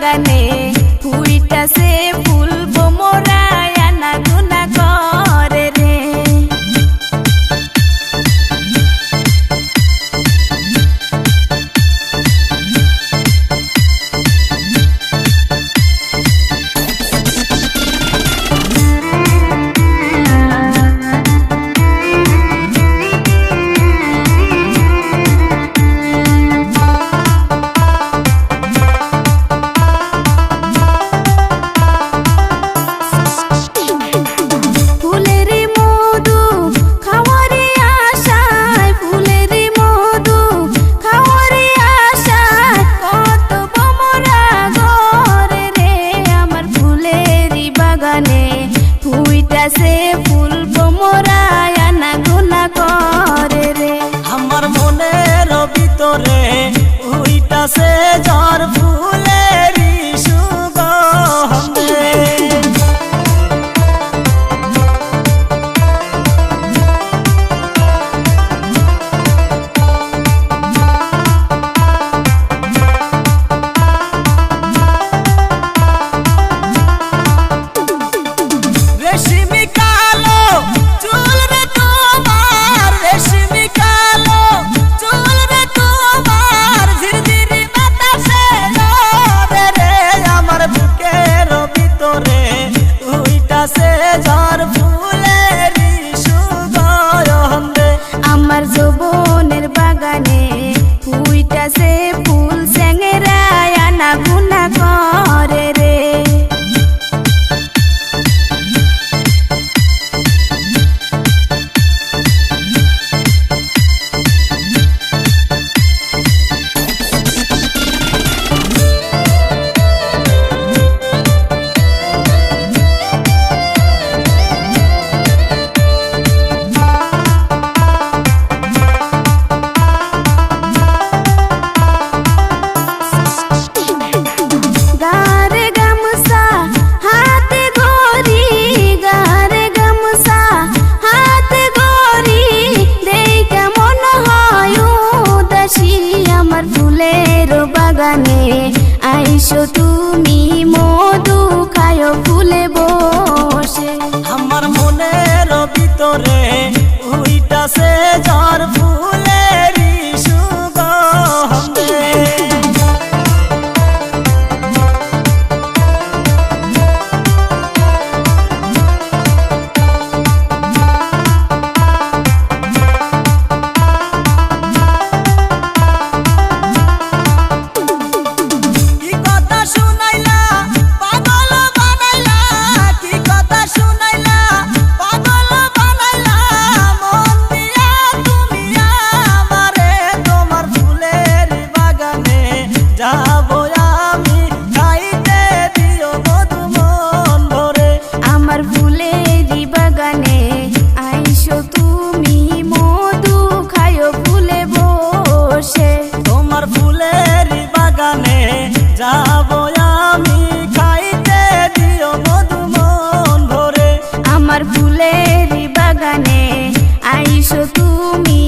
বাগানে ফুইটাছে ফুল বোমরায় আনা গুনা করে রে। ফুইটাছে ফুল বোমরায় আনা গুনা করে রে। আমার মনের ভিতরে ফুইটাছে ঝড় ফুলেরই সুগন্ধে। আমার যৌবনের বাগানে ফুইটাছে ফুল স্যাংরায় আনা গুনা করে রে। বাগানে আইসো তুমি মধু খায়ো ফুলে বসে। আমার মনের ভিতরে ফুইটাছে ঝড় ফুলেরই সুগন্ধে। আমার ফুলেরই বাগানে আইসো তুমি মধু খায়ো ফুলে বসে। তোমার ফুলেরই বাগানে যাবো আমি, খাইতে দিও মধু মন ভরে। আমার ফুলেরই বাগানে আইসো তুমি